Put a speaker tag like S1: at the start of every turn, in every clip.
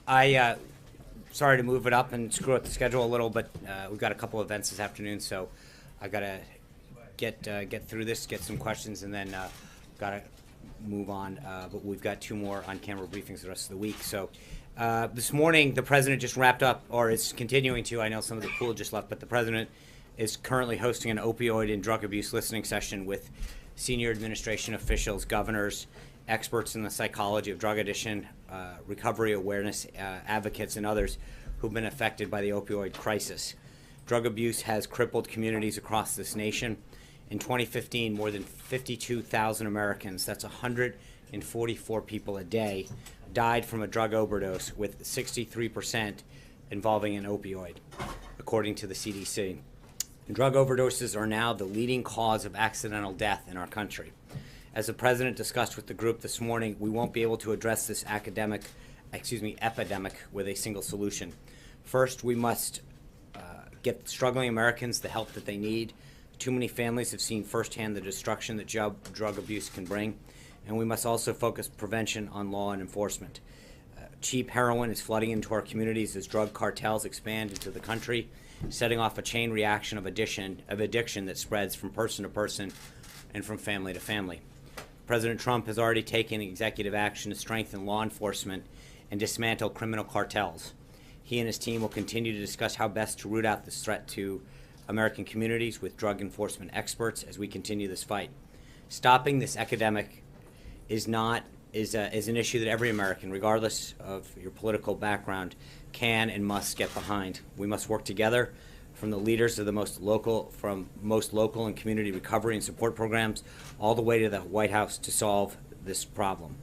S1: I sorry to move it up and screw up the schedule a little, but we've got a couple events this afternoon, so I gotta get through this, get some questions, and then gotta move on. But we've got two more on-camera briefings the rest of the week. So this morning, the president just wrapped up, or is continuing to. I know some of the pool just left, but the president is currently hosting an opioid and drug abuse listening session with senior administration officials, governors, experts in the psychology of drug addiction, recovery awareness advocates, and others who've been affected by the opioid crisis. Drug abuse has crippled communities across this nation. In 2015, more than 52,000 Americans, that's 144 people a day, died from a drug overdose, with 63% involving an opioid, according to the CDC. Drug overdoses are now the leading cause of accidental death in our country. As the president discussed with the group this morning, we won't be able to address this epidemic with a single solution. First, we must get struggling Americans the help that they need. Too many families have seen firsthand the destruction that drug abuse can bring, and we must also focus prevention on law and enforcement. Cheap heroin is flooding into our communities as drug cartels expand into the country, setting off a chain reaction of addiction that spreads from person to person and from family to family. President Trump has already taken executive action to strengthen law enforcement and dismantle criminal cartels. He and his team will continue to discuss how best to root out this threat to American communities with drug enforcement experts as we continue this fight. Stopping this epidemic is an issue that every American, regardless of your political background, can and must get behind. We must work together, from the leaders of the most local and community recovery and support programs, all the way to the White House, to solve this problem.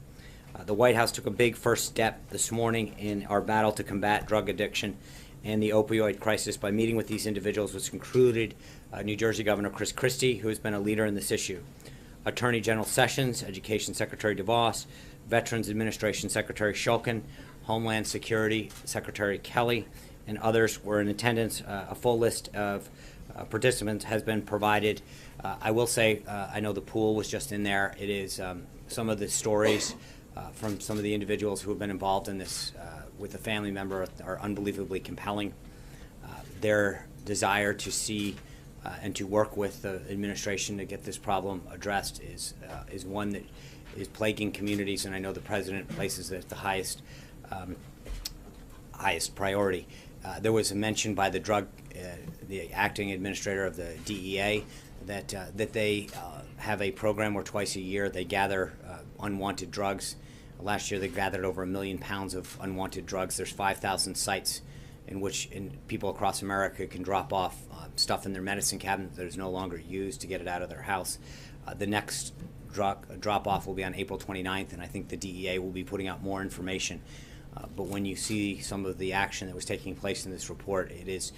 S1: The White House took a big first step this morning in our battle to combat drug addiction and the opioid crisis by meeting with these individuals, which included New Jersey Governor Chris Christie, who has been a leader in this issue, Attorney General Sessions, Education Secretary DeVos, Veterans Administration Secretary Shulkin, Homeland Security Secretary Kelly, and others were in attendance. A full list of participants has been provided. I will say, I know the pool was just in there. It is some of the stories from some of the individuals who have been involved in this with a family member are unbelievably compelling. Their desire to see and to work with the administration to get this problem addressed is one that is plaguing communities, and I know the president places it at the highest priority. There was a mention by the acting administrator of the DEA that they have a program where twice a year they gather unwanted drugs. Last year they gathered over 1 million pounds of unwanted drugs. There's 5,000 sites in which people across America can drop off stuff in their medicine cabinet that is no longer used to get it out of their house. The next drop-off will be on April 29th, and I think the DEA will be putting out more information. But when you see some of the action that was taking place in this report, it is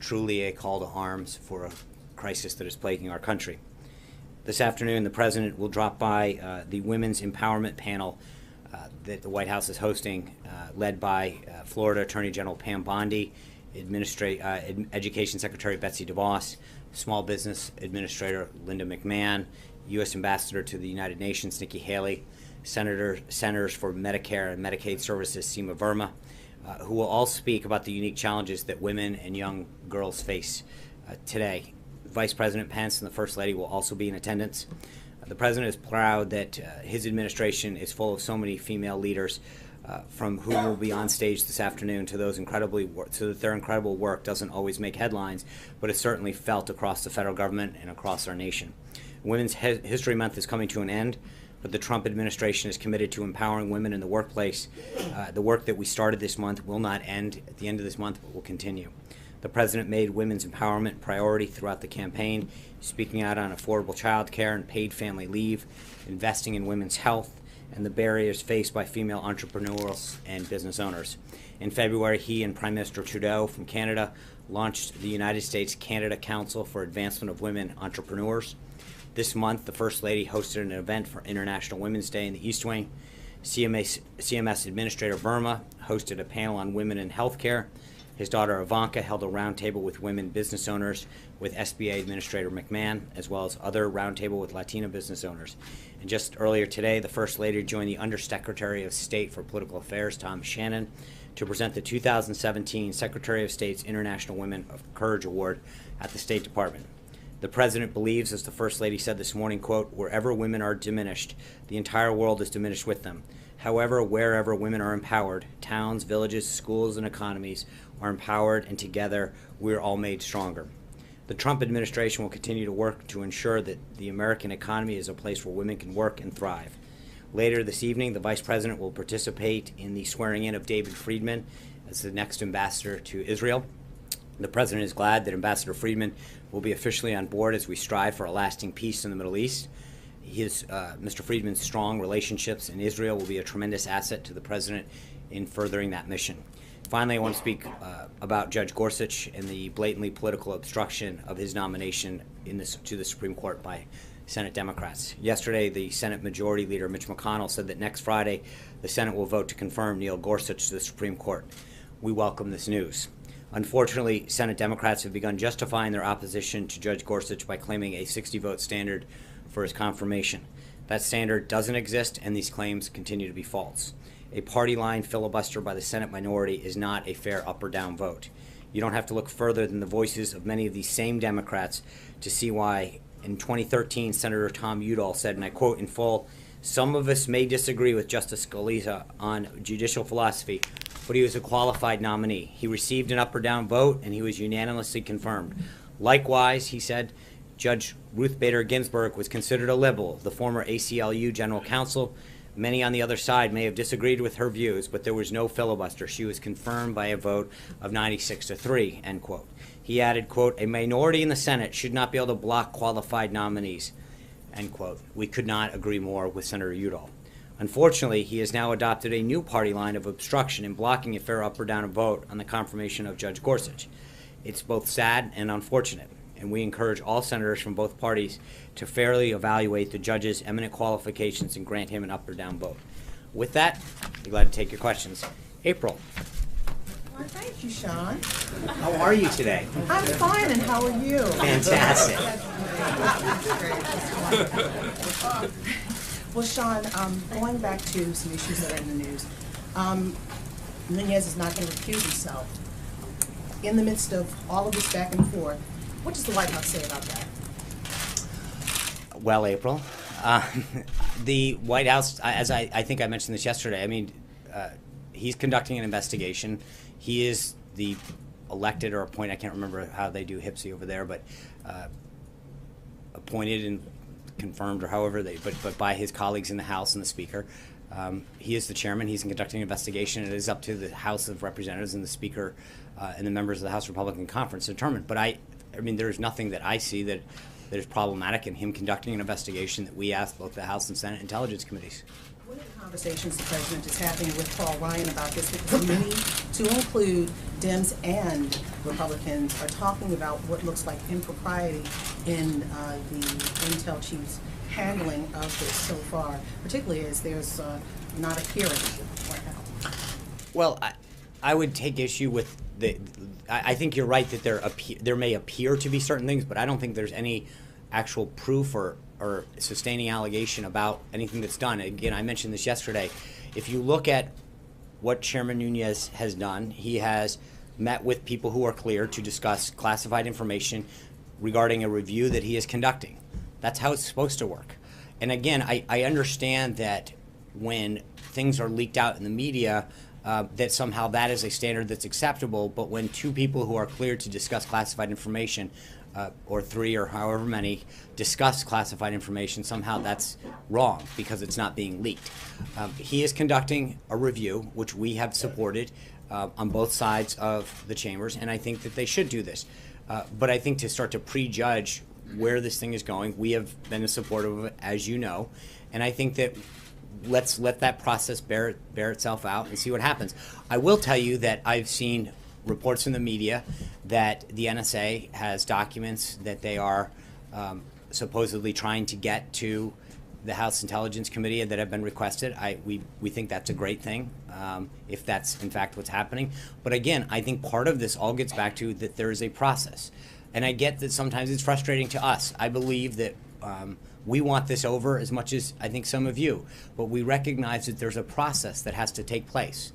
S1: truly a call to arms for a crisis that is plaguing our country. This afternoon, the president will drop by the Women's Empowerment Panel that the White House is hosting, led by Florida Attorney General Pam Bondi, Education Secretary Betsy DeVos, Small Business Administrator Linda McMahon, U.S. Ambassador to the United Nations Nikki Haley, Senators for Medicare and Medicaid Services Seema Verma, who will all speak about the unique challenges that women and young girls face today. Vice President Pence and the First Lady will also be in attendance. The president is proud that his administration is full of so many female leaders, from whom will be on stage this afternoon, so that their incredible work doesn't always make headlines, but is certainly felt across the federal government and across our nation. Women's History Month is coming to an end, but the Trump administration is committed to empowering women in the workplace. The work that we started this month will not end at the end of this month, but will continue. The president made women's empowerment priority throughout the campaign, speaking out on affordable child care and paid family leave, investing in women's health, and the barriers faced by female entrepreneurs and business owners. In February, he and Prime Minister Trudeau from Canada launched the United States-Canada Council for Advancement of Women Entrepreneurs. This month, the First Lady hosted an event for International Women's Day in the East Wing. CMS Administrator Verma hosted a panel on women in healthcare, His daughter Ivanka held a roundtable with women business owners with SBA Administrator McMahon, as well as other roundtable with Latina business owners. And just earlier today, the First Lady joined the Undersecretary of State for Political Affairs, Tom Shannon, to present the 2017 Secretary of State's International Women of Courage Award at the State Department. The President believes, as the First Lady said this morning, quote, "Wherever women are diminished, the entire world is diminished with them. However, wherever women are empowered, towns, villages, schools, and economies are empowered, and together we are all made stronger." The Trump administration will continue to work to ensure that the American economy is a place where women can work and thrive. Later this evening, the Vice President will participate in the swearing-in of David Friedman as the next ambassador to Israel. The President is glad that Ambassador Friedman will be officially on board as we strive for a lasting peace in the Middle East. Mr. Friedman's strong relationships in Israel will be a tremendous asset to the President in furthering that mission. Finally, I want to speak about Judge Gorsuch and the blatantly political obstruction of his nomination to the Supreme Court by Senate Democrats. Yesterday, the Senate Majority Leader Mitch McConnell said that next Friday, the Senate will vote to confirm Neil Gorsuch to the Supreme Court. We welcome this news. Unfortunately, Senate Democrats have begun justifying their opposition to Judge Gorsuch by claiming a 60-vote standard for his confirmation. That standard doesn't exist, and these claims continue to be false. A party-line filibuster by the Senate minority is not a fair up or down vote. You don't have to look further than the voices of many of these same Democrats to see why. In 2013, Senator Tom Udall said, and I quote in full, "Some of us may disagree with Justice Scalia on judicial philosophy, but he was a qualified nominee. He received an up or down vote, and he was unanimously confirmed. Likewise," he said, "Judge Ruth Bader Ginsburg was considered a liberal, the former ACLU general counsel. Many on the other side may have disagreed with her views, but there was no filibuster. She was confirmed by a vote of 96-3, end quote. He added, quote, "A minority in the Senate should not be able to block qualified nominees," end quote. We could not agree more with Senator Udall. Unfortunately, he has now adopted a new party line of obstruction in blocking a fair up or down vote on the confirmation of Judge Gorsuch. It's both sad and unfortunate, and we encourage all senators from both parties to fairly evaluate the judge's eminent qualifications and grant him an up or down vote. With that, I'd be glad to take your questions. April.
S2: Well, thank you, Sean.
S1: How are you today?
S2: I'm fine, and how are you?
S1: Fantastic.
S2: Well, Sean, going back to some issues that are in the news, Nunes is not going to recuse himself. In the midst of all of this back and forth, what does the White House say about that?
S1: Well, April, the White House, as I think I mentioned this yesterday, I mean, he's conducting an investigation. He is the elected or appointed, I can't remember how they do HPSI over there, but appointed and confirmed or however but by his colleagues in the House and the Speaker. He is the chairman. He's conducting an investigation. It is up to the House of Representatives and the Speaker and the members of the House Republican Conference to determine. But I mean, there's nothing that I see that is problematic in him conducting an investigation that we asked both the House and Senate Intelligence Committees.
S2: What are the conversations the President is having with Paul Ryan about this? Because many, to include Dems and Republicans, are talking about what looks like impropriety in the Intel chief's handling of this so far, particularly as there's not a hearing right now.
S1: Well, I would take issue with I think you're right that there may appear to be certain things, but I don't think there's any actual proof or sustaining allegation about anything that's done. Again, I mentioned this yesterday. If you look at what Chairman Nunes has done, he has met with people who are cleared to discuss classified information regarding a review that he is conducting. That's how it's supposed to work. And again, I understand that when things are leaked out in the media, that somehow that is a standard that's acceptable, but when two people who are cleared to discuss classified information, or three or however many, discuss classified information, somehow that's wrong because it's not being leaked. He is conducting a review, which we have supported on both sides of the chambers, and I think that they should do this. But I think to start to prejudge where this thing is going, we have been supportive of it, as you know, and I think that let's let that process bear itself out and see what happens. I will tell you that I've seen reports in the media that the NSA has documents that they are supposedly trying to get to the House Intelligence Committee that have been requested. We think that's a great thing, if that's in fact what's happening. But again, I think part of this all gets back to that there is a process. And I get that sometimes it's frustrating to us. I believe that we want this over as much as I think some of you, but we recognize that there's a process that has to take place.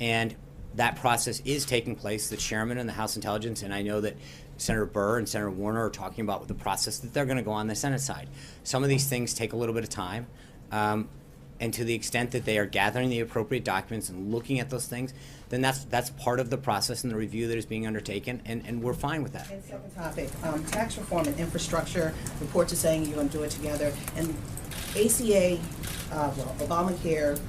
S1: And that process is taking place. The chairman and the House Intelligence, and I know that Senator Burr and Senator Warner are talking about the process that they're going to go on the Senate side. Some of these things take a little bit of time, and to the extent that they are gathering the appropriate documents and looking at those things, then that's part of the process and the review that is being undertaken, and we're fine with that.
S2: And second topic, tax reform and infrastructure. Reports are saying you're going to do it together. And ACA, Obamacare,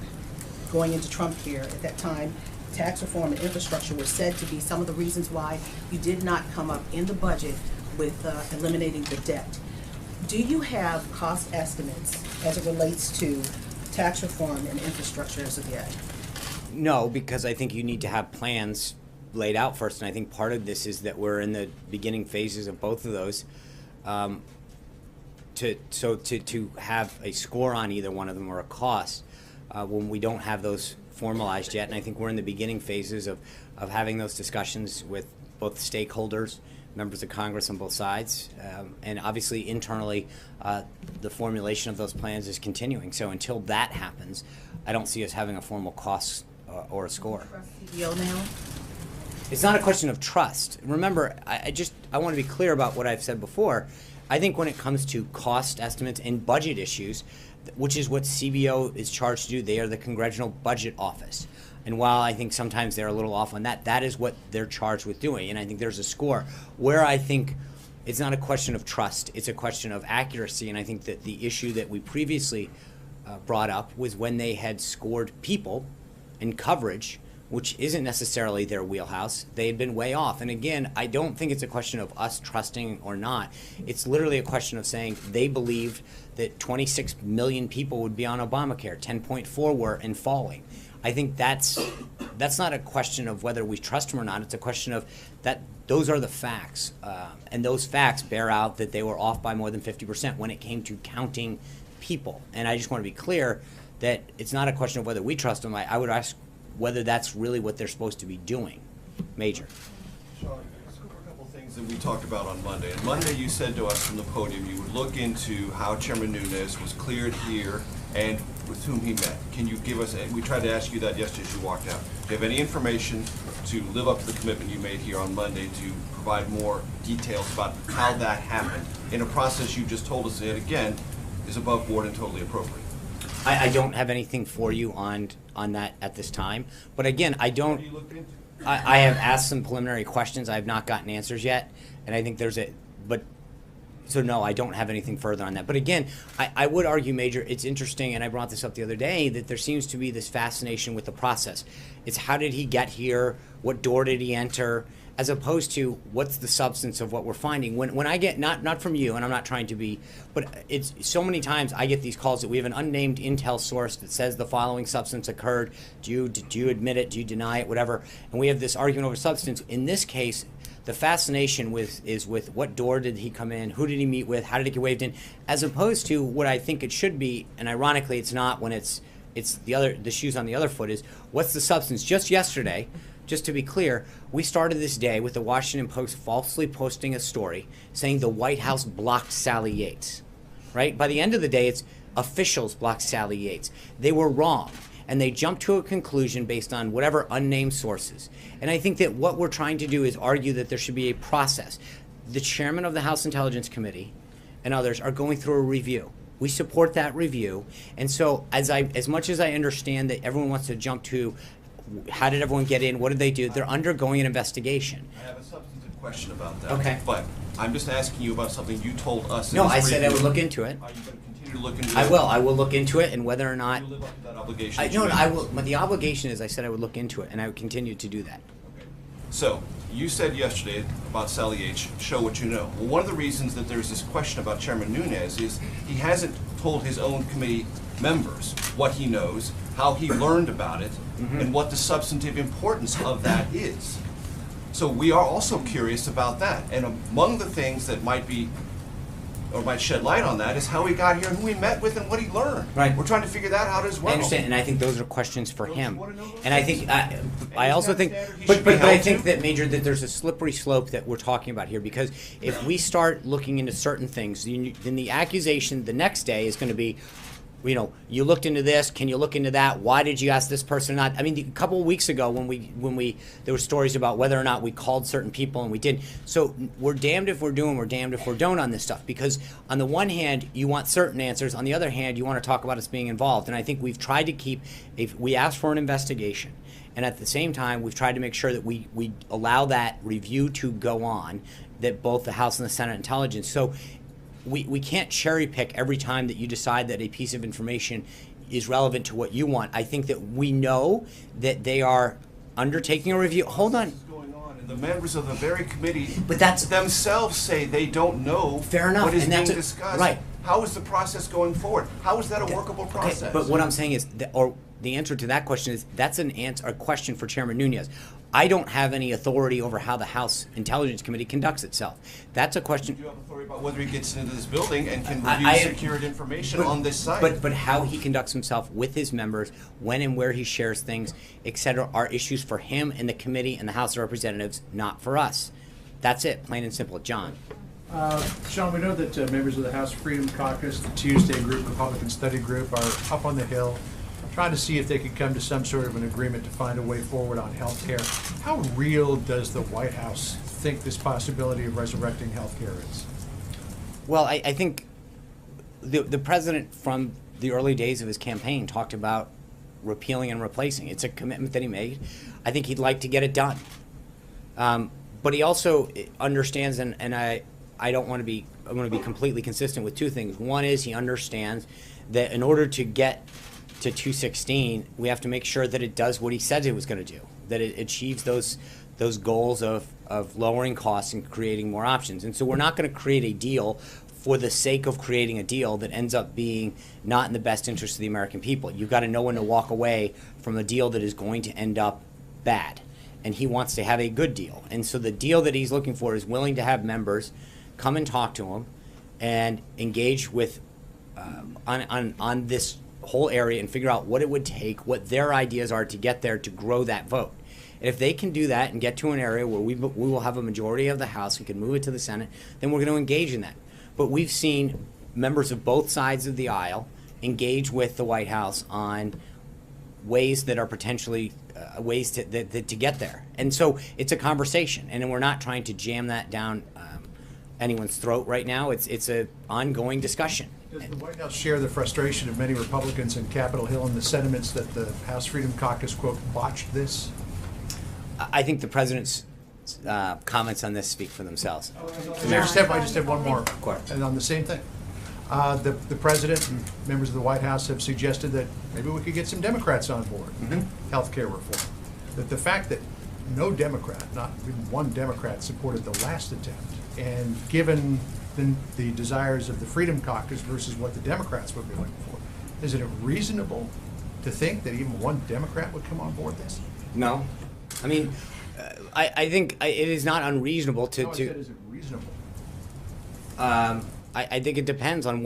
S2: going into Trump care at that time, tax reform and infrastructure were said to be some of the reasons why you did not come up in the budget with eliminating the debt. Do you have cost estimates as it relates to tax reform and infrastructure as of yet?
S1: No, because I think you need to have plans laid out first, and I think part of this is that we're in the beginning phases of both of those. To have a score on either one of them or a cost when we don't have those formalized yet, and I think we're in the beginning phases of having those discussions with both stakeholders, members of Congress on both sides, and obviously internally the formulation of those plans is continuing. So until that happens, I don't see us having a formal cost or a score.
S2: CBO now?
S1: It's not a question of trust. Remember, I want to be clear about what I've said before. I think when it comes to cost estimates and budget issues, which is what CBO is charged to do, they are the Congressional Budget Office. And while I think sometimes they're a little off on that, that is what they're charged with doing. And I think there's a score where I think it's not a question of trust, it's a question of accuracy. And I think that the issue that we previously brought up was when they had scored people and coverage, which isn't necessarily their wheelhouse, they had been way off. And again, I don't think it's a question of us trusting or not. It's literally a question of saying they believed that 26 million people would be on Obamacare, 10.4 were and falling. I think that's not a question of whether we trust them or not. It's a question of that those are the facts. And those facts bear out that they were off by more than 50% when it came to counting people. And I just want to be clear that it's not a question of whether we trust them. I would ask whether that's really what they're supposed to be doing. Major.
S3: Sean, let's go over a couple of things that we talked about on Monday. On Monday, you said to us from the podium you would look into how Chairman Nunes was cleared here and with whom he met. Can you give us, we tried to ask you that yesterday as you walked out. Do you have any information to live up to the commitment you made here on Monday to provide more details about how that happened in a process you just told us that, again, is above board and totally appropriate?
S1: I don't have anything for you on that at this time. But again, I don't.
S3: What are you looking into?
S1: I have asked some preliminary questions. I have not gotten answers yet, and I think so no, I don't have anything further on that. But again, I would argue, Major, it's interesting, and I brought this up the other day, that there seems to be this fascination with the process. It's how did he get here? What door did he enter? As opposed to what's the substance of what we're finding. When I get, not from you, and I'm not trying to be, but it's so many times I get these calls that we have an unnamed intel source that says the following substance occurred. Do you admit it? Do you deny it? Whatever. And we have this argument over substance. In this case, the fascination is with what door did he come in? Who did he meet with? How did it get waved in? As opposed to what I think it should be, and ironically it's not when it's the shoes on the other foot, is what's the substance? Just yesterday, just to be clear, we started this day with the Washington Post falsely posting a story saying the White House blocked Sally Yates, right? By the end of the day, it's officials blocked Sally Yates. They were wrong, and they jumped to a conclusion based on whatever unnamed sources. And I think that what we're trying to do is argue that there should be a process. The chairman of the House Intelligence Committee and others are going through a review. We support that review. And so as much as I understand that everyone wants to jump to how did everyone get in? What did they do? They're undergoing an investigation.
S3: I have a substantive question about that.
S1: Okay.
S3: But I'm just asking you about something you told us.
S1: No, I said I would look into it.
S3: Are you going to continue to look into it?
S1: I will. I will look into it, and whether or not.
S3: You live up to that obligation.
S1: I will. But the obligation is, I said I would look into it, and I would continue to do that.
S3: Okay. So you said yesterday about Sally H. Show what you know. Well, one of the reasons that there's this question about Chairman Nunes is he hasn't told his own committee members what he knows, how he learned about it, and what the substantive importance of that is. So we are also curious about that. And among the things that might be or might shed light on that, is how he got here and who he met with and what he learned.
S1: Right.
S3: We're trying to figure that out as well.
S1: I understand, and I think those are questions for
S3: Don't
S1: him.
S3: you wanna know those
S1: And I
S3: things?
S1: think, I also think,
S3: He
S1: but
S3: should be
S1: I
S3: held
S1: think
S3: to.
S1: that, Major, that there's a slippery slope that we're talking about here, because if we start looking into certain things, then the accusation the next day is gonna be, you know, you looked into this, can you look into that? Why did you ask this person or not? I mean, a couple of weeks ago when there were stories about whether or not we called certain people and we didn't. So we're damned if we're doing, we're damned if we don't on this stuff, because on the one hand, you want certain answers. On the other hand, you want to talk about us being involved. And I think we've tried to keep, if we asked for an investigation, and at the same time, we've tried to make sure that we allow that review to go on, that both the House and the Senate Intelligence. So we can't cherry pick every time that you decide that a piece of information is relevant to what you want. I think that we know that they are undertaking a review. Hold on.
S3: Going on, and the members of the very committee
S1: But that's-
S3: themselves say they don't know
S1: Fair enough,
S3: what is
S1: and
S3: being
S1: that's
S3: discussed.
S1: right.
S3: How is the process going forward? How is that a workable
S1: Okay,
S3: process?
S1: but what I'm saying is, the answer to that question is, that's a question for Chairman Nunez. I don't have any authority over how the House Intelligence Committee conducts itself. That's a question.
S3: You have authority about whether he gets into this building and can
S1: I-
S3: review
S1: I-
S3: secured information on this site.
S1: But how he conducts himself with his members, when and where he shares things, et cetera, are issues for him and the committee and the House of Representatives, not for us. That's it, plain and simple. John.
S4: Sean, we know that members of the House Freedom Caucus, the Tuesday Group, Republican Study Group, are up on the Hill trying to see if they could come to some sort of an agreement to find a way forward on health care. How real does the White House think this possibility of resurrecting health care is?
S1: Well, I think the president from the early days of his campaign talked about repealing and replacing. It's a commitment that he made. I think he'd like to get it done. But he also understands, and I don't want to be, I want to be completely consistent with two things. One is he understands that in order to get to 216, we have to make sure that it does what he said it was going to do, that it achieves those goals of lowering costs and creating more options. And so we're not going to create a deal for the sake of creating a deal that ends up being not in the best interest of the American people. You've got to know when to walk away from a deal that is going to end up bad. And he wants to have a good deal. And so the deal that he's looking for is willing to have members come and talk to him and engage with on this whole area and figure out what it would take, what their ideas are to get there to grow that vote. And if they can do that and get to an area where we will have a majority of the House, we can move it to the Senate, then we're going to engage in that. But we've seen members of both sides of the aisle engage with the White House on ways that are potentially ways to get there. And so it's a conversation, and we're not trying to jam that down anyone's throat right now. It's an ongoing discussion.
S4: Does the White House share the frustration of many Republicans in Capitol Hill and the sentiments that the House Freedom Caucus, quote, botched this?
S1: I think the president's comments on this speak for themselves.
S4: I just have one more.
S1: Of course.
S4: And on the same thing. The president and members of the White House have suggested that maybe we could get some Democrats on board, health care reform. That the fact that no Democrat, not even one Democrat, supported the last attempt, and given the desires of the Freedom Caucus versus what the Democrats would be looking for, is it reasonable to think that even one Democrat would come on board this?
S1: No, I mean, I think it is not unreasonable
S4: No, I said, is it reasonable?
S1: I think it depends on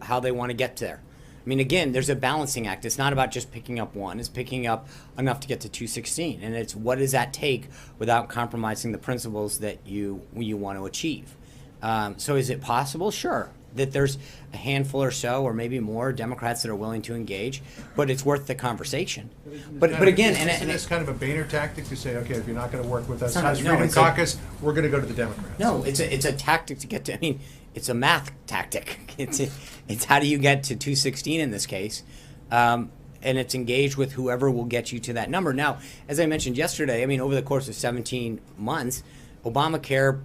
S1: how they want to get there. I mean, again, there's a balancing act. It's not about just picking up one. It's picking up enough to get to 216, and it's what does that take without compromising the principles that you want to achieve. So is it possible? Sure, that there's a handful or so, or maybe more Democrats that are willing to engage, but it's worth the conversation. But again,
S4: isn't this kind of a Bainer tactic to say, okay, if you're not going to work with us,
S1: It's not-
S4: House
S1: no,
S4: Freedom
S1: it's a-
S4: Caucus, we're going to go to the Democrats?
S1: no, it's a tactic to get to. I mean, it's a math tactic. It's how do you get to 216 in this case, and it's engaged with whoever will get you to that number. Now, as I mentioned yesterday, I mean, over the course of 17 months, Obamacare,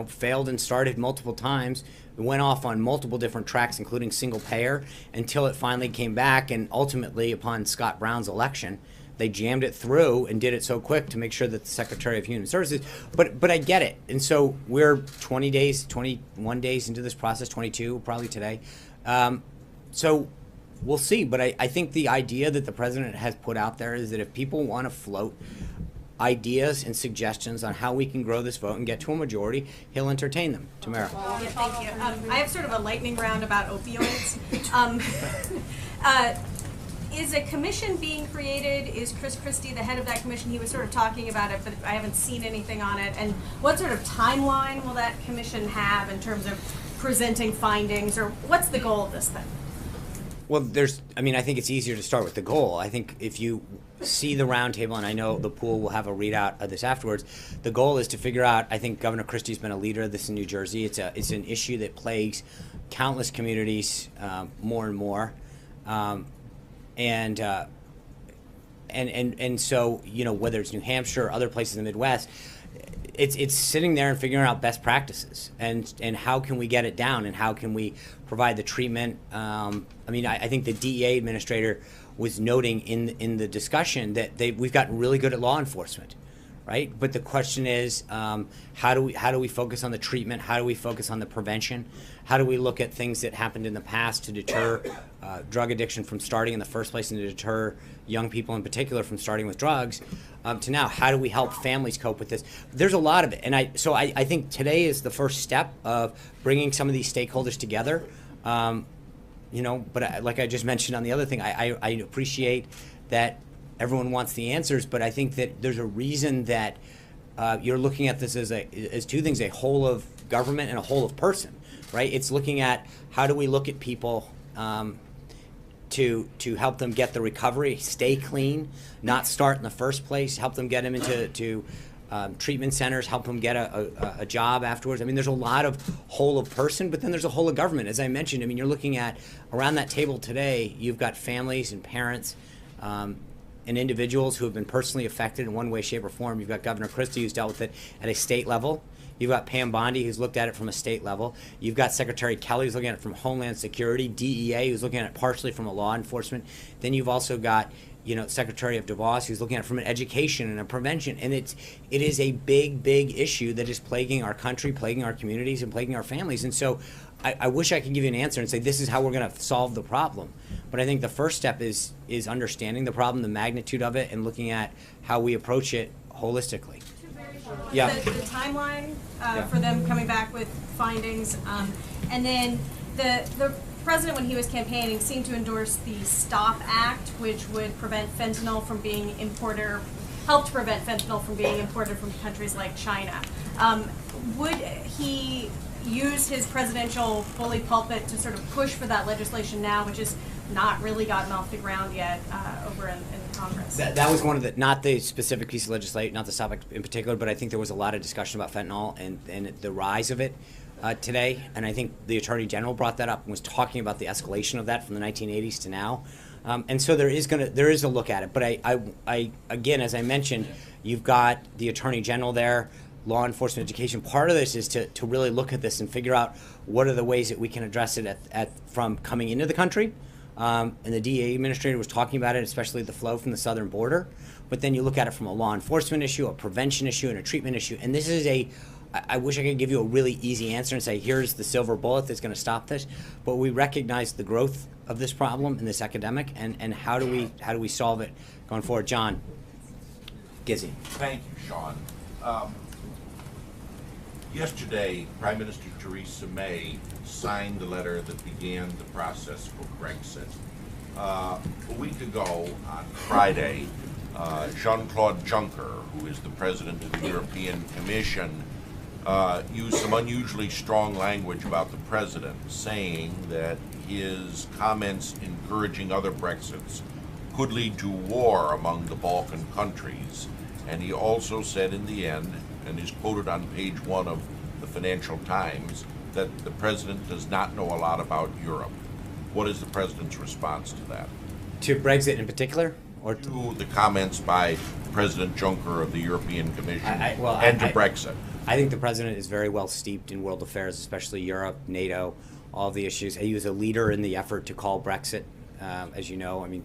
S1: failed and started multiple times. It went off on multiple different tracks, including single payer, until it finally came back, and ultimately, upon Scott Brown's election, they jammed it through and did it so quick to make sure that the Secretary of Human Services. But I get it, and so we're 21 days into this process, 22 probably today. So we'll see. But I think the idea that the president has put out there is that if people want to float ideas and suggestions on how we can grow this vote and get to a majority, he'll entertain them. Tamara.
S5: Yeah, thank you. I have sort of a lightning round about opioids. Is a commission being created? Is Chris Christie the head of that commission? He was sort of talking about it, but I haven't seen anything on it. And what sort of timeline will that commission have in terms of presenting findings, or what's the goal of this thing?
S1: Well, I think it's easier to start with the goal. I think if you see the roundtable, and I know the pool will have a readout of this afterwards, the goal is to figure out, I think Governor Christie's been a leader of this in New Jersey. It's an issue that plagues countless communities more and more. And so, you know, whether it's New Hampshire or other places in the Midwest, it's sitting there and figuring out best practices and how can we get it down and how can we provide the treatment. I think the DEA administrator was noting in the discussion that we've gotten really good at law enforcement, right? But the question is, how do we focus on the treatment? How do we focus on the prevention? How do we look at things that happened in the past to deter drug addiction from starting in the first place and to deter young people in particular from starting with drugs, to now, how do we help families cope with this? There's a lot of it. And I think today is the first step of bringing some of these stakeholders together. But like I just mentioned on the other thing, I appreciate that everyone wants the answers, but I think that there's a reason that you're looking at this as two things: a whole of government and a whole of person, right? It's looking at how do we look at people to help them get the recovery, stay clean, not start in the first place, help them get them into treatment centers, help them get a job afterwards. I mean, there's a lot of whole of person, but then there's a whole of government. As I mentioned, I mean, you're looking at around that table today, you've got families and parents and individuals who have been personally affected in one way, shape, or form. You've got Governor Christie, who's dealt with it at a state level. You've got Pam Bondi, who's looked at it from a state level. You've got Secretary Kelly, who's looking at it from Homeland Security, DEA, who's looking at it partially from a law enforcement. Then you've also got, Secretary of DeVos, who's looking at it from an education and a prevention. And it is a big, big issue that is plaguing our country, plaguing our communities, and plaguing our families. And so I wish I could give you an answer and say this is how we're going to solve the problem. But I think the first step is understanding the problem, the magnitude of it, and looking at how we approach it holistically. Yeah.
S5: The timeline for them coming back with findings, and then the president, when he was campaigning, seemed to endorse the STOP Act, which would prevent fentanyl from being imported, or help to prevent fentanyl from being imported from countries like China. Would he use his presidential bully pulpit to sort of push for that legislation now, which has not really gotten off the ground yet over in Congress?
S1: That was one of the, not the specific piece of legislation, not the STOP Act in particular, but I think there was a lot of discussion about fentanyl and the rise of it today. And I think the Attorney General brought that up and was talking about the escalation of that from the 1980s to now. And so there is a look at it. But I again, as I mentioned, you've got the Attorney General there, law enforcement, education. Part of this is to really look at this and figure out what are the ways that we can address it from coming into the country. And the DEA administrator was talking about it, especially the flow from the southern border. But then you look at it from a law enforcement issue, a prevention issue, and a treatment issue. And this is I wish I could give you a really easy answer and say, here's the silver bullet that's going to stop this. But we recognize the growth of this problem in this epidemic, and how do we solve it going forward? John Gizzi.
S6: Thank you, Sean. Yesterday, Prime Minister Theresa May signed the letter that began the process for Brexit. A week ago, on Friday, Jean-Claude Juncker, who is the President of the European Commission, used some unusually strong language about the President, saying that his comments encouraging other Brexits could lead to war among the Balkan countries. And he also said in the end, and is quoted on page 1 of the Financial Times, that the President does not know a lot about Europe. What is the President's response to that?
S1: To Brexit in particular? Or
S6: To the comments by President Juncker of the European Commission and to Brexit.
S1: I think the President is very well steeped in world affairs, especially Europe, NATO, all of the issues. He was a leader in the effort to call Brexit, as you know. I mean,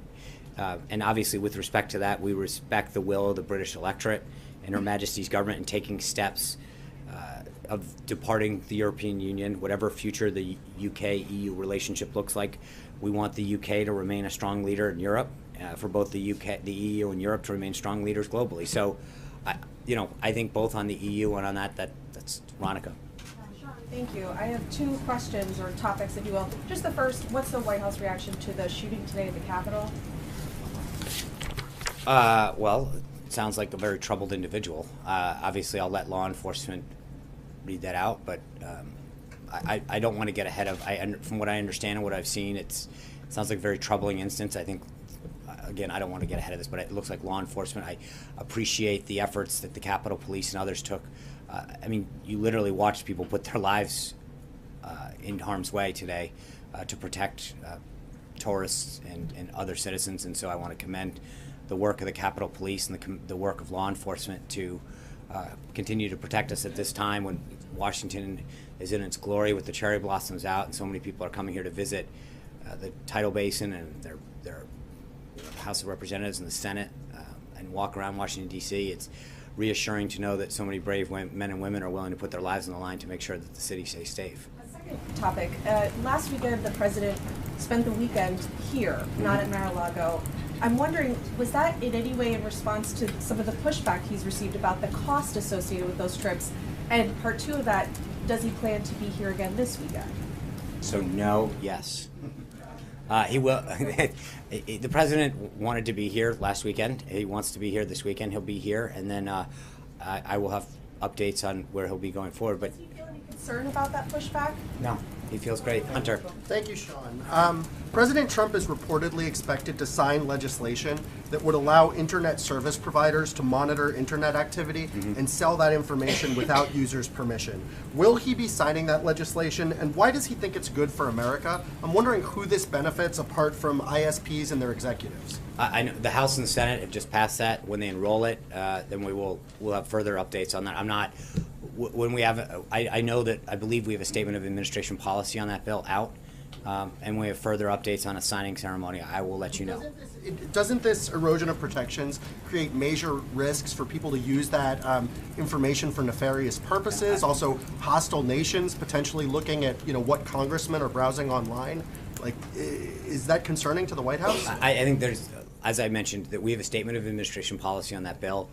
S1: and obviously with respect to that, we respect the will of the British electorate and Her Majesty's government in taking steps of departing the European Union, whatever future the UK-EU relationship looks like. We want the UK to remain a strong leader in Europe, for both the UK, the EU, and Europe to remain strong leaders globally. So I think both on the EU and on that's Ronica.
S7: Thank you. I have two questions or topics, if you will. Just the first, what's the White House reaction to the shooting today at the Capitol?
S1: Well, it sounds like a very troubled individual. Obviously, I'll let law enforcement read that out, but I don't want to get ahead of. From what I understand and what I've seen, it sounds like a very troubling instance. I think, again, I don't want to get ahead of this, but it looks like law enforcement. I appreciate the efforts that the Capitol Police and others took. I mean, you literally watched people put their lives in harm's way today to protect tourists and other citizens, and so I want to commend the work of the Capitol Police and the work of law enforcement to continue to protect us at this time when Washington is in its glory with the cherry blossoms out and so many people are coming here to visit the Tidal Basin and their House of Representatives and the Senate and walk around Washington, D.C. It's reassuring to know that so many brave men and women are willing to put their lives on the line to make sure that the city stays safe.
S7: A second topic. Last weekend, the president spent the weekend here, not at Mar-a-Lago. I'm wondering, was that in any way in response to some of the pushback he's received about the cost associated with those trips? And part two of that, does he plan to be here again this weekend?
S1: So no, yes. He will. The president wanted to be here last weekend. He wants to be here this weekend. He'll be here, and then I will have updates on where he'll be going forward. But
S7: Does he feel any concern about that pushback?
S1: no, he feels great. Hunter.
S8: Thank you, Sean. President Trump is reportedly expected to sign legislation that would allow internet service providers to monitor internet activity and sell that information without users' permission. Will he be signing that legislation, and why does he think it's good for America? I'm wondering who this benefits apart from ISPs and their executives.
S1: I know the House and the Senate have just passed that. When they enroll it, then we'll have further updates on that. I'm not. When we have, I know that I believe we have a statement of administration policy on that bill out, and we have further updates on a signing ceremony. I will let you know.
S8: Doesn't this erosion of protections create major risks for people to use that information for nefarious purposes? Also, hostile nations potentially looking at what congressmen are browsing online. Like, is that concerning to the White House?
S1: I think there's, as I mentioned, that we have a statement of administration policy on that bill.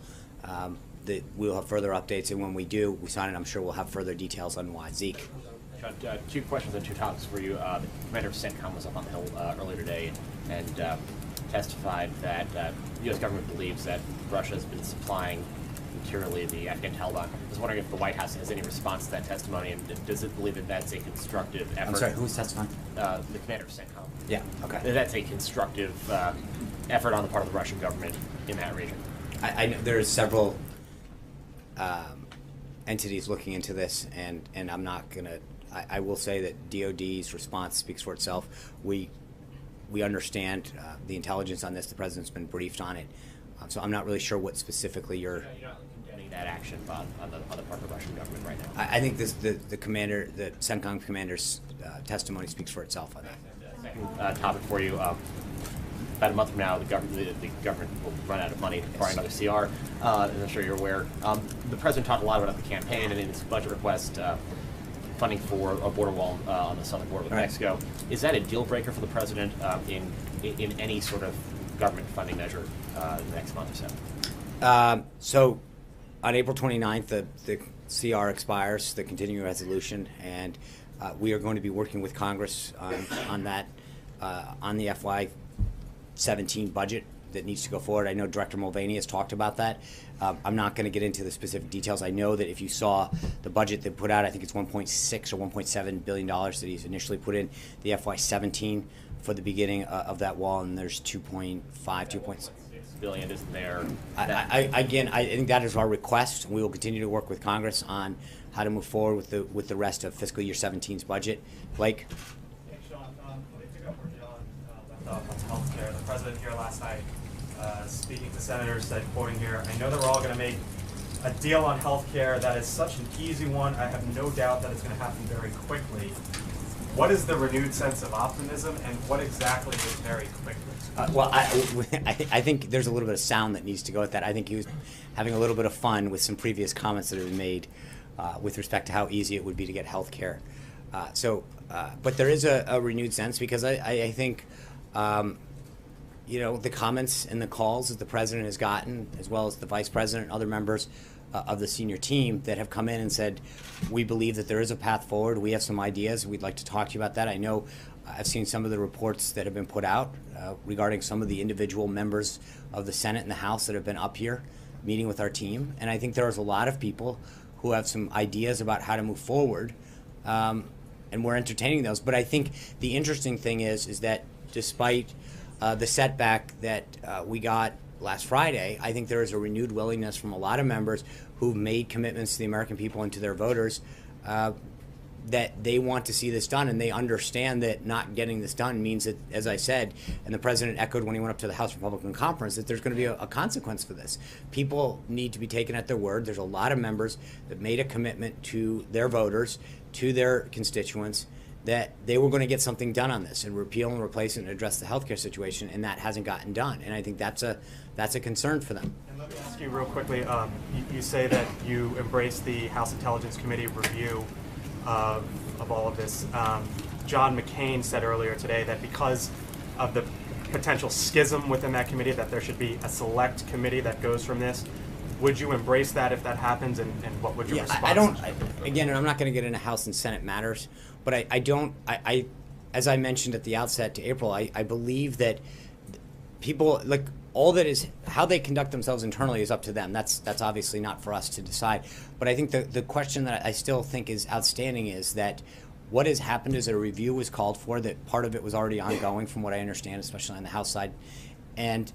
S1: That we'll have further updates, and when we do, we sign it. I'm sure we'll have further details on why. Zeke.
S9: John, two questions and two topics for you. The commander of CENTCOM was up on the Hill earlier today and testified that the U.S. government believes that Russia has been supplying materially the Afghan Taliban. I was wondering if the White House has any response to that testimony, and does it believe that that's a constructive effort?
S1: I'm sorry, who's testifying?
S9: The commander of CENTCOM.
S1: Yeah, okay.
S9: That that's a constructive effort on the part of the Russian government in that region.
S1: I know there's several entities looking into this, and I'm not gonna. I will say that DoD's response speaks for itself. We understand the intelligence on this. The president's been briefed on it, so I'm not really sure what specifically you're.
S9: You're not condemning that action on the part of the Russian government right now.
S1: I think the commander, the CENTCOM commander's testimony speaks for itself on that.
S9: Second topic for you. About a month from now, the government will run out of money to acquire another CR, as I'm sure you're aware. The president talked a lot about the campaign and in his budget request, funding for a border wall on the southern border with Mexico. Is that a deal breaker for the president in any sort of government funding measure in the next month or so?
S1: So on April 29th, the CR expires, the continuing resolution, and we are going to be working with Congress on that, on the FY17 budget that needs to go forward. I know Director Mulvaney has talked about that. I'm not going to get into the specific details. I know that if you saw the budget they put out, I think it's $1.6 or $1.7 billion that he's initially put in the FY17 for the beginning of that wall, and there's 2.6
S9: billion isn't there.
S1: I think that is our request. We will continue to work with Congress on how to move forward with the rest of fiscal year 17's budget. Blake?
S10: Hey, Sean, let me pick up where John left off on healthcare. The president here last night, speaking to senators, said, quoting here, "I know that we're all going to make a deal on healthcare that is such an easy one. I have no doubt that it's going to happen very quickly." What is the renewed sense of optimism, and what exactly is very quickly?
S1: Well, I think there's a little bit of sound that needs to go with that. I think he was having a little bit of fun with some previous comments that have been made with respect to how easy it would be to get health care. But there is a renewed sense because I think you know, the comments and the calls that the president has gotten, as well as the vice president and other members of the senior team that have come in and said, we believe that there is a path forward. We have some ideas. We'd like to talk to you about that. I know I've seen some of the reports that have been put out regarding some of the individual members of the Senate and the House that have been up here meeting with our team. And I think there's a lot of people who have some ideas about how to move forward. And we're entertaining those. But I think the interesting thing is that despite the setback that we got last Friday, I think there is a renewed willingness from a lot of members who've made commitments to the American people and to their voters that they want to see this done, and they understand that not getting this done means that, as I said, and the president echoed when he went up to the House Republican Conference, that there's going to be a consequence for this. People need to be taken at their word. There's a lot of members that made a commitment to their voters, to their constituents, that they were going to get something done on this and repeal and replace it and address the healthcare situation, and that hasn't gotten done. And I think that's a concern for them.
S10: And let me ask you real quickly, you say that you embrace the House Intelligence Committee review of all of this. John McCain said earlier today that because of the potential schism within that committee, that there should be a select committee that goes from this. Would you embrace that if that happens, and what would your response be?
S1: Again, and I'm not going to get into House and Senate matters, but I as I mentioned at the outset to April, I believe that people, like, all that is, how they conduct themselves internally is up to them. That's obviously not for us to decide. But I think the question that I still think is outstanding is that what has happened is a review was called for, that part of it was already ongoing from what I understand, especially on the House side. And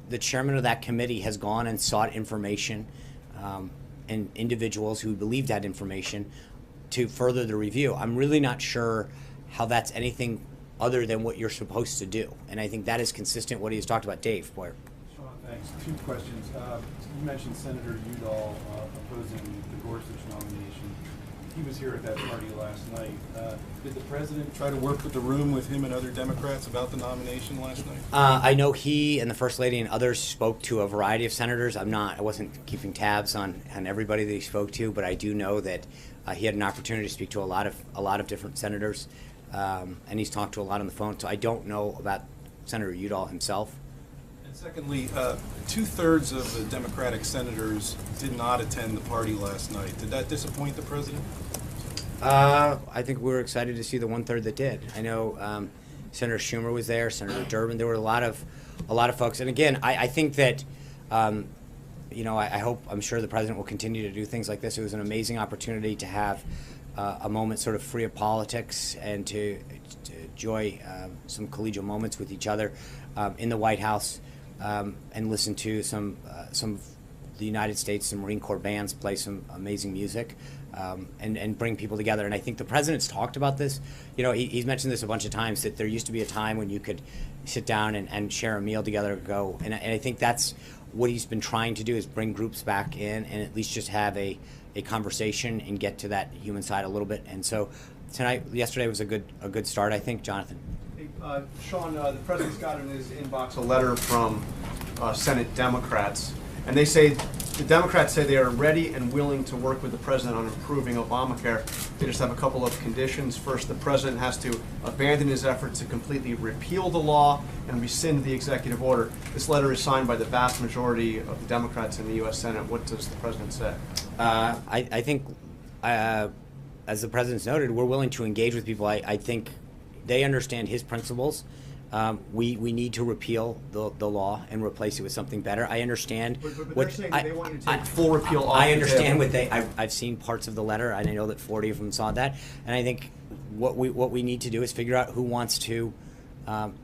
S1: the chairman of that committee has gone and sought information and individuals who believed that information to further the review. I'm really not sure how that's anything other than what you're supposed to do. And I think that is consistent what he's talked about. Dave Boyer.
S11: Sean, thanks. Two questions. You mentioned Senator Udall opposing the Gorsuch nomination. He was here at that party last night. Did the president try to work with the room with him and other Democrats about the nomination last night?
S1: I know he and the First Lady and others spoke to a variety of senators. I wasn't keeping tabs on everybody that he spoke to, but I do know that he had an opportunity to speak to a lot of different senators, and he's talked to a lot on the phone. So I don't know about Senator Udall himself.
S11: And secondly, 2/3 of the Democratic senators did not attend the party last night. Did that disappoint the president?
S1: I think we were excited to see the 1/3 that did. I know Senator Schumer was there, Senator Durbin. There were a lot of folks. And again, I think that I'm sure the president will continue to do things like this. It was an amazing opportunity to have a moment sort of free of politics and to enjoy some collegial moments with each other in the White House and listen to some of the United States and Marine Corps bands play some amazing music. And bring people together. And I think the president's talked about this. You know, he's mentioned this a bunch of times, that there used to be a time when you could sit down and share a meal together and go. And I think that's what he's been trying to do, is bring groups back in and at least just have a conversation and get to that human side a little bit. And so yesterday was a good start, I think. Jonathan.
S12: Hey, Sean, the president's got in his inbox a letter from Senate Democrats, and they say, the Democrats say they are ready and willing to work with the president on improving Obamacare. They just have a couple of conditions. First, the president has to abandon his efforts to completely repeal the law and rescind the executive order. This letter is signed by the vast majority of the Democrats in the U.S. Senate. What does the president say?
S1: I think, as the president's noted, we're willing to engage with people. I think they understand his principles. We need to repeal the law and replace it with something better. I understand.
S12: But they're saying they want you to take full repeal off
S1: I understand what I've seen parts of the letter, and I know that 40 of them saw that. And I think what we need to do is figure out who wants to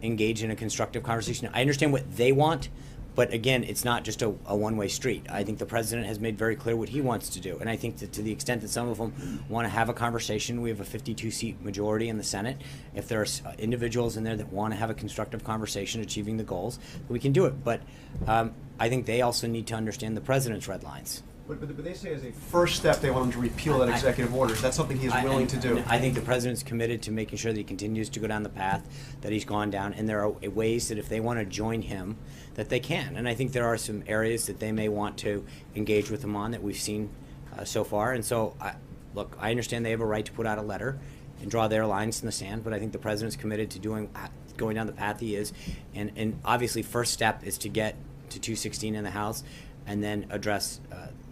S1: engage in a constructive conversation. I understand what they want, but again, it's not just a one-way street. I think the president has made very clear what he wants to do. And I think that to the extent that some of them want to have a conversation, we have a 52-seat majority in the Senate. If there are individuals in there that want to have a constructive conversation achieving the goals, we can do it. But I think they also need to understand the president's red lines.
S12: But they say as a first step they want him to repeal that executive order. Is that something he is willing to do?
S1: I think the president's committed to making sure that he continues to go down the path that he's gone down, and there are ways that if they want to join him, that they can. And I think there are some areas that they may want to engage with him on that we've seen so far. And so, I understand they have a right to put out a letter and draw their lines in the sand, but I think the president's committed to going down the path he is, and obviously first step is to get to 216 in the House, and then address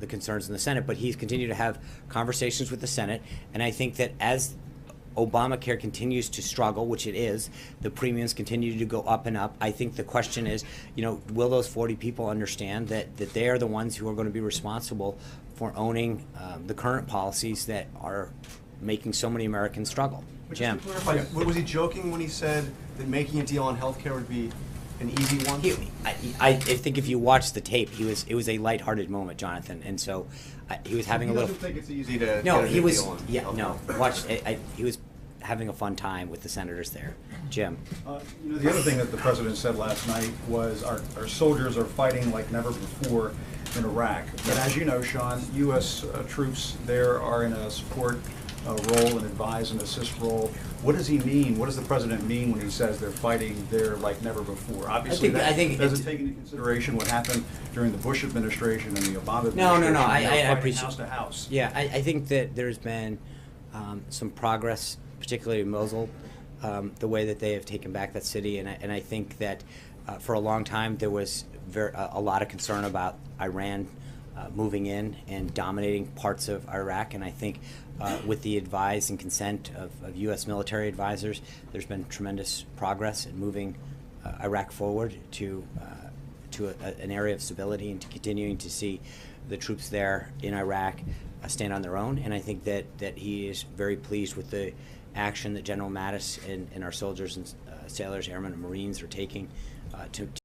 S1: the concerns in the Senate. But he's continued to have conversations with the Senate, and I think that as Obamacare continues to struggle, which it is, the premiums continue to go up and up. I think the question is, will those 40 people understand that they are the ones who are going to be responsible for owning the current policies that are making so many Americans struggle?
S12: But
S1: Jim.
S12: just to clarify, was he joking when he said that making a deal on healthcare would be an easy one?
S1: I think if you watch the tape, it was a lighthearted moment, Jonathan, and so he was having
S12: He
S1: a little.
S12: doesn't think it's easy to
S1: No,
S12: get a
S1: he
S12: good
S1: was.
S12: deal on
S1: Yeah,
S12: healthcare.
S1: no. Watch. He was having a fun time with the senators there. Jim.
S4: The other thing that the president said last night was our soldiers are fighting like never before in Iraq. But as you know, Sean, U.S. Troops there are in a support role, an advise and assist role. What does he mean? What does the president mean when he says they're fighting there like never before? Obviously,
S1: I think
S4: doesn't take into consideration what happened during the Bush administration and the Obama administration.
S1: No. I
S4: They're fighting
S1: appreciate
S4: house to house.
S1: Yeah, I think that there's been some progress, particularly in Mosul, the way that they have taken back that city, and I think that for a long time there was a lot of concern about Iran moving in and dominating parts of Iraq, and I think with the advice and consent of U.S. military advisors, there's been tremendous progress in moving Iraq forward to an area of stability and to continuing to see the troops there in Iraq stand on their own. And I think that he is very pleased with the action that General Mattis and our soldiers and sailors, airmen, and Marines are taking to